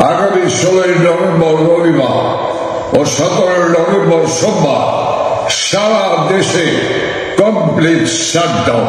আগামী 16 নভেম্বর রবিবার ও 17 নভেম্বর সোমবার সারা দেশে কমপ্লিট শাটডাউন।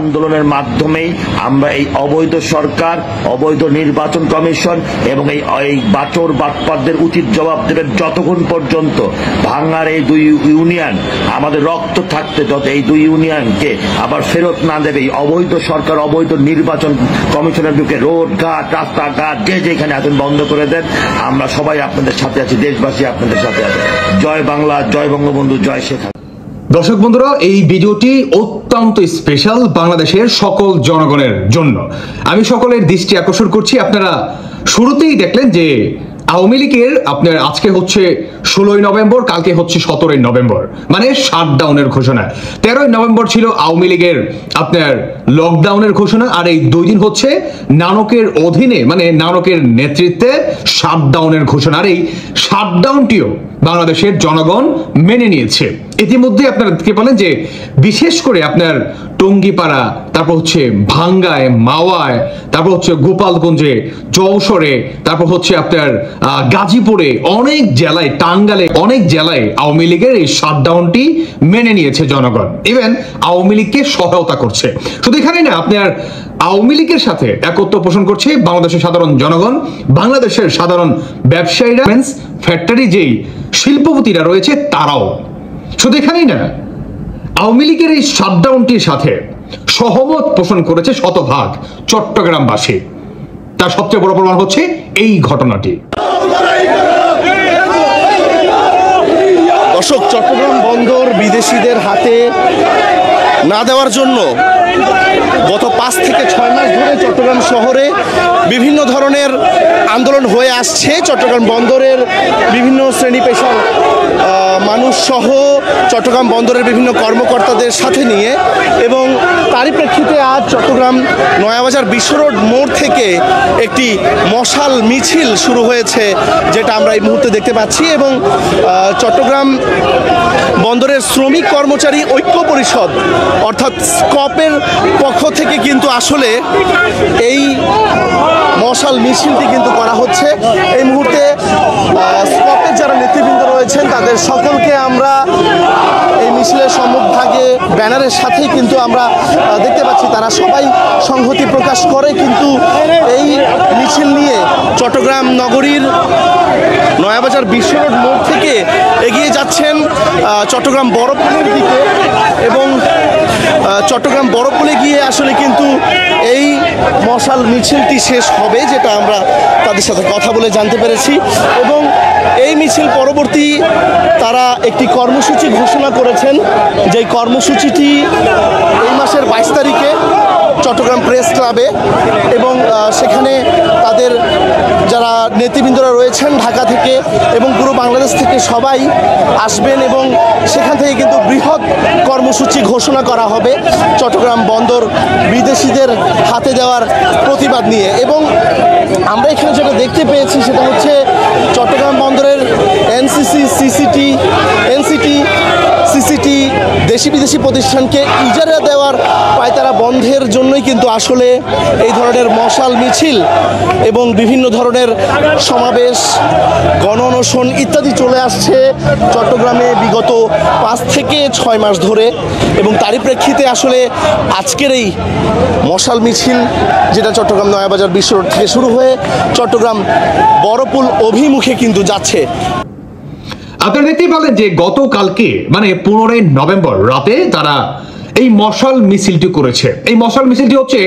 আন্দোলনের মাধ্যমেই আমরা এই অবৈধ সরকার, অবৈধ নির্বাচন কমিশন এবং এই বাচর বাটপারদের উচিত জবাব দেবেন যতক্ষণ পর্যন্ত ভাঙার এই দুই ইউনিয়ন আমাদের রক্ত থাকতে যত এই দুই ইউনিয়নকে আবার ফেরত না দেবে। এই অবৈধ সরকার, অবৈধ নির্বাচন কমিশনের ঢুকে রোড ঘাট রাস্তাঘাট যে যেখানে আছেন বন্ধ করে দেন। আমরা সবাই আপনাদের সাথে আছি, দেশবাসী আপনাদের সাথে আছে। জয় বাংলা, জয় বঙ্গবন্ধু, জয় শেখ। দর্শক বন্ধুরা, এই ভিডিওটি অত্যন্ত স্পেশাল বাংলাদেশের সকল জনগণের জন্য। আমি সকলের দৃষ্টি আকর্ষণ করছি। আপনারা শুরুতেই দেখলেন যে আওয়ামী লীগের আপনার আজকে হচ্ছে 16 নভেম্বর, কালকে হচ্ছে 17 নভেম্বর, মানে শাটডাউনের ঘোষণা। 13 নভেম্বর ছিল আওয়ামী লীগের আপনার লকডাউনের ঘোষণা, আর এই 2 দিন হচ্ছে নানকের অধীনে মানে নানকের নেতৃত্বে শাটডাউনের ঘোষণা। আর এই শাটডাউনটিও বাংলাদেশের জনগণ মেনে নিয়েছে। ইতিমধ্যে আপনারা দেখতে পেলেন যে বিশেষ করে আপনার টঙ্গীপাড়া, তারপর হচ্ছে ভাঙ্গায়, মাওয়ায়, তারপর হচ্ছে গোপালগঞ্জে, যশোরে, তারপর হচ্ছে আপনার গাজীপুরে, অনেক জেলায়, টাঙ্গালে, অনেক জেলায় আওয়ামী লীগের এই শাটডাউনটি মেনে নিয়েছে জনগণ। ইভেন আওয়ামী লীগকে সহায়তা করছে। শুধু এখানেই না, আপনার আওয়ামী লীগের সাথে একত্র পোষণ করছে বাংলাদেশের সাধারণ জনগণ, বাংলাদেশের সাধারণ ব্যবসায়ীরা, ফ্যাক্টরি যেই শিল্পপতিরা রয়েছে তারাও। শুধু এখানেই না, আওয়ামী লীগের এই শাটডাউনটির সাথে সহমত পোষণ করেছে শতভাগ চট্টগ্রামবাসী। তার সবচেয়ে বড় প্রমাণ হচ্ছে এই ঘটনাটি। দর্শক, চট্টগ্রাম বন্দর বিদেশিদের হাতে না দেওয়ার জন্য গত 5 থেকে 6 মাস ধরে চট্টগ্রাম শহরে বিভিন্ন ধরনের আন্দোলন হয়ে আসছে। চট্টগ্রাম বন্দরের বিভিন্ন শ্রেণী পেশার মানুষ সহ চট্টগ্রাম বন্দরের বিভিন্ন কর্মকর্তাদের সাথে নিয়ে, এবং তারই প্রেক্ষিতে আজ চট্টগ্রাম নয়াবাজার বিশ্ব রোড মোড় থেকে একটি মশাল মিছিল শুরু হয়েছে, যেটা আমরা এই মুহূর্তে দেখতে পাচ্ছি। এবং চট্টগ্রাম বন্দরের শ্রমিক কর্মচারী ঐক্য পরিষদ অর্থাৎ স্কপের পক্ষ থেকে কিন্তু আসলে এই মশাল মিছিলটি কিন্তু করা হচ্ছে। এই মুহূর্তে স্কপের যারা নেতৃবৃন্দ রয়েছেন তাদের সকলকে আমরা এই মিছিলের সম্মুখভাগে ব্যানারের সাথেই কিন্তু আমরা দেখতে পাচ্ছি। তারা সবাই সংহতি প্রকাশ করে কিন্তু এই মিছিল নিয়ে চট্টগ্রাম নগরীর নয়াবাজার বিশ্ব রোড মোড় থেকে এগিয়ে যাচ্ছেন চট্টগ্রাম বড়পুলের দিকে, এবং চট্টগ্রাম বড়পুলে গিয়ে আসলে কিন্তু এই মশাল মিছিলটি শেষ হবে, যেটা আমরা তাদের সাথে কথা বলে জানতে পেরেছি। এবং এই মিছিল পরবর্তী তারা একটি কর্মসূচি ঘোষণা করেছেন, যেই কর্মসূচিটি এই মাসের 22 তারিখে চট্টগ্রাম প্রেস ক্লাবে, এবং সেখানে তাদের যারা নেতৃবৃন্দরা রয়েছেন ঢাকা থেকে এবং পুরো বাংলাদেশ থেকে সবাই আসবেন, এবং সেখান থেকে কিন্তু বৃহৎ কর্মসূচি ঘোষণা করা হবে চট্টগ্রাম বন্দর বিদেশিদের হাতে দেওয়ার প্রতিবাদ নিয়ে। এবং আমরা এখানে যেটা দেখতে পেয়েছি সেটা হচ্ছে চট্টগ্রাম বন্দরের এনসিটি, সিসিটি দেশি বিদেশি প্রতিষ্ঠানকে ইজারা দেওয়ার পায়তারা বন্ধের জন্যই কিন্তু আসলে এই ধরনের মশাল মিছিল এবং বিভিন্ন ধরনের সমাবেশ, গণ অনশন ইত্যাদি চলে আসছে চট্টগ্রামে বিগত 5 থেকে 6 মাস ধরে। এবং তারই প্রেক্ষিতে আসলে আজকের এই মশাল মিছিল, যেটা চট্টগ্রাম নয়াবাজার বিশ্ব রোড থেকে শুরু হয়ে চট্টগ্রাম বড়পুল অভিমুখে কিন্তু যাচ্ছে। আপনারা দেখতেই পেলেন যে গতকালকে মানে 15 নভেম্বর রাতে তারা এই মশাল মিছিলটি করেছে। এই মশাল মিছিলটি হচ্ছে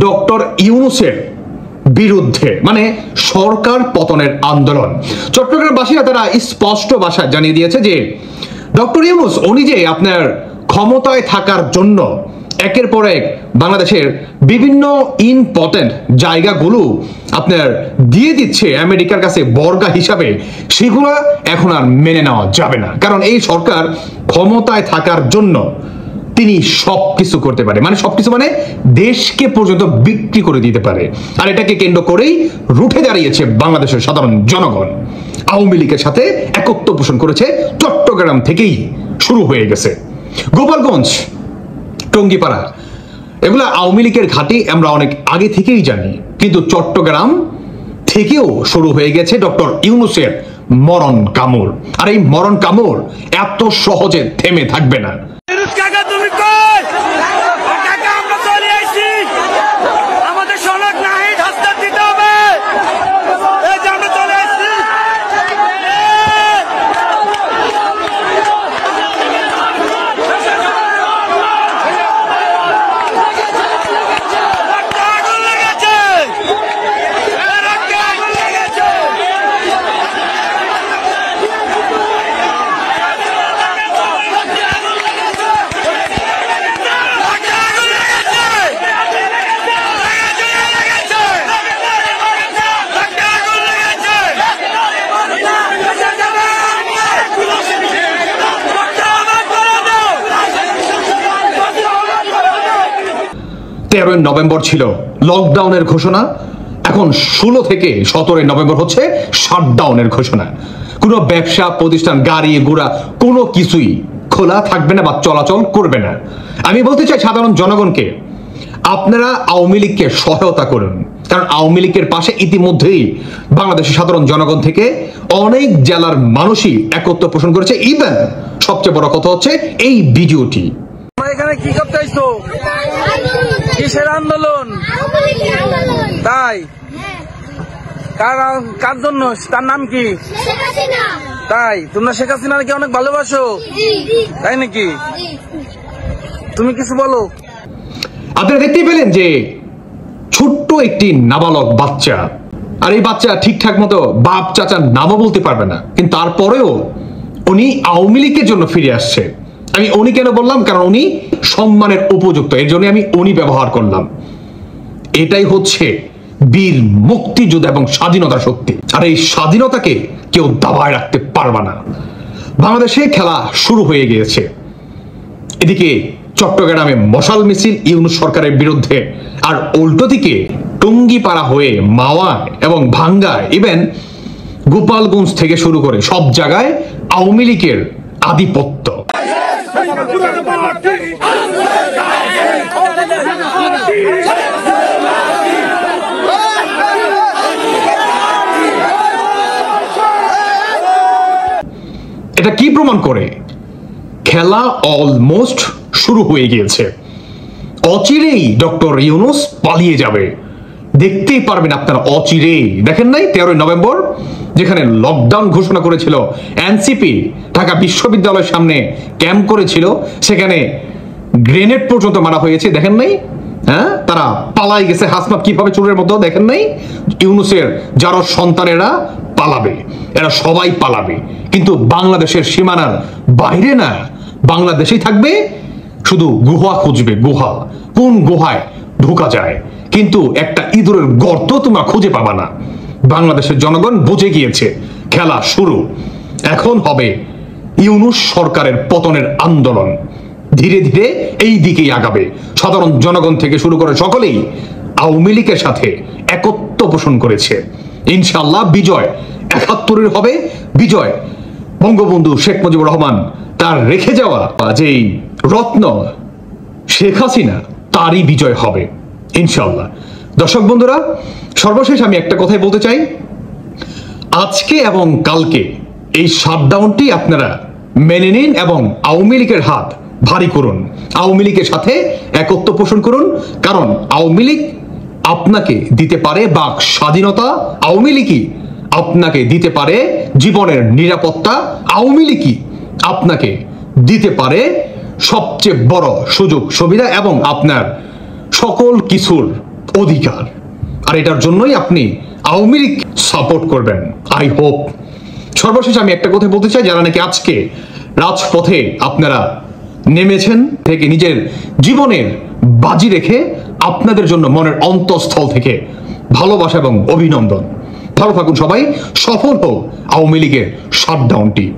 ডক্টর ইউনূসের বিরুদ্ধে, মানে সরকার পতনের আন্দোলন। চট্টগ্রামবাসীরা তারা স্পষ্ট ভাষায় জানিয়ে দিয়েছে যে ডক্টর ইউনূস উনি যে আপনার ক্ষমতায় থাকার জন্য একের পর এক বাংলাদেশের বিভিন্ন ইম্পর্টেন্ট জায়গাগুলো আপনার দিয়ে দিচ্ছে আমেরিকার কাছে বর্গা হিসাবে, সেগুলা এখন আর মেনে নেওয়া যাবে না। কারণ এই সরকার ক্ষমতায় থাকার জন্য তিনি সবকিছু করতে পারে, মানে সবকিছু মানে দেশকে পর্যন্ত বিক্রি করে দিতে পারে। আর এটাকে কেন্দ্র করেই রুঠে দাঁড়িয়েছে বাংলাদেশের সাধারণ জনগণ। আওয়ামী লীগের সাথে একত্ব পোষণ করেছে, চট্টগ্রাম থেকেই শুরু হয়ে গেছে। গোপালগঞ্জ, টঙ্গিপাড়া, এগুলা আওয়ামী লীগের ঘাঁটি আমরা অনেক আগে থেকেই জানি, কিন্তু চট্টগ্রাম থেকেও শুরু হয়ে গেছে ডক্টর ইউনূসের মরণ কামড়। আর এই মরণ কামড় এত সহজে থেমে থাকবে না। নভেম্বর ছিল লকডাউনের ঘোষণা, এখন 16 থেকে 17 নভেম্বর হচ্ছে শাটডাউনের ঘোষণা। কোনো ব্যবসা প্রতিষ্ঠান, গাড়ি ঘোড়া কোনো কিছুই খোলা থাকবে না বা চলাচল করবে না। আমি বলতে চাই সাধারণ জনগণকে, আপনারা আওয়ামী লীগকে সহায়তা করুন, কারণ আওয়ামী লীগের পাশে ইতিমধ্যেই বাংলাদেশের সাধারণ জনগণ থেকে অনেক জেলার মানুষই একত্র পোষণ করেছে। ইভেন সবচেয়ে বড় কথা হচ্ছে এই ভিডিওটি। এখানে কি করতে আইছো? কিসের আন্দোলন? তাই কার জন্য? তার নাম কি? তাই তোমরা শেখ হাসিনাকে অনেক ভালোবাসো, তাই নাকি? তুমি কিছু বলো। আপনারা দেখতেই পেলেন যে ছোট্ট একটি নাবালক বাচ্চা, আর এই বাচ্চা ঠিকঠাক মতো বাপ চাচার নামও বলতে পারবে না, কিন্তু তারপরেও উনি আওয়ামী লীগের জন্য ফিরে আসছে। আমি উনি কেন বললাম? কারণ উনি সম্মানের উপযুক্ত, এর জন্য আমি উনি ব্যবহার করলাম। এটাই হচ্ছে বীর মুক্তিযোদ্ধা এবং স্বাধীনতা শক্তি, আর এই স্বাধীনতাকে কেউ দাবায় রাখতে পারবে না। বাংলাদেশে খেলা শুরু হয়ে গিয়েছে। এদিকে চট্টগ্রামে মশাল মিছিল ইউনূস সরকারের বিরুদ্ধে, আর উল্টো দিকে টঙ্গিপাড়া হয়ে মাওয়া এবং ভাঙ্গায়, ইভেন গোপালগঞ্জ থেকে শুরু করে সব জায়গায় আওয়ামী লীগের আধিপত্য। এটা কি প্রমাণ করে? খেলা অলমোস্ট শুরু হয়ে গিয়েছে। অচিরেই ডক্টর ইউনূস পালিয়ে যাবে, দেখতেই পারবেন আপনারা অচিরেই। দেখেন নাই 13 নভেম্বর যেখানে লকডাউন ঘোষণা করেছিল এনসিপি, ঢাকা বিশ্ববিদ্যালয়ের সামনে ক্যাম্প করেছিল, সেখানে গ্রেনেড পর্যন্ত মারা হয়েছে। দেখেন নাই? হ্যাঁ, তারা পালাই গেছে হাসনাত কিভাবে চোরের মতো। দেখেন নাই? ইউনূসের যারা সন্তানেরা পালাবে, এরা সবাই পালাবে, কিন্তু বাংলাদেশের সীমানার বাইরে না, বাংলাদেশেই থাকবে, শুধু গুহা খুঁজবে। গুহা, কোন গুহায় ঢোকা যায়, কিন্তু একটা ইঁদুরের গর্ত তোমরা খুঁজে পাবা না। বাংলাদেশের জনগণ বুঝে গিয়েছে খেলা শুরু। এখন হবে ইউনূস সরকারের পতনের আন্দোলন। ধীরে ধীরে এই দিকেই আগাবে। সাধারণ জনগণ থেকে শুরু করে সকলেই আওয়ামী লীগের সাথে একত্ব পোষণ করেছে। ইনশাআল্লাহ বিজয় ৭১-এর হবে। বিজয় বঙ্গবন্ধু শেখ মুজিবুর রহমান তার রেখে যাওয়া যেই রত্ন শেখ হাসিনা, তারই বিজয় হবে ইনশাআল্লাহ। দর্শক বন্ধুরা, সর্বশেষ আমি একটা কথাই বলতে চাই, আজকে এবং কালকে এই শাটডাউনটি আপনারা মেনে নিন এবং আওয়ামী লীগের হাত ভারী করুন, আওয়ামী লীগের সাথে একত্ব পোষণ করুন। কারণ আওয়ামী লীগ আপনাকে দিতে পারে বাক স্বাধীনতা, আওয়ামী লীগই আপনাকে দিতে পারে জীবনের নিরাপত্তা, আওয়ামী লীগই আপনাকে দিতে পারে সবচেয়ে বড় সুযোগ সুবিধা এবং আপনার সকল কিছুর অধিকার। আর এটার জন্যই আপনি আওয়ামী লীগ সাপোর্ট করবেন, আই হোপ। সর্বশেষ আমি একটা কথা বলতে চাই, যারা নাকি আজকে রাজপথে আপনারা নেমেছেন থেকে নিজের জীবনের বাজি রেখে আপনাদের জন্য মনের অন্তঃস্থল থেকে ভালোবাসা এবং অভিনন্দন। ভালো থাকুন সবাই, সফল হোক আওয়ামী লীগের শাটডাউনটি।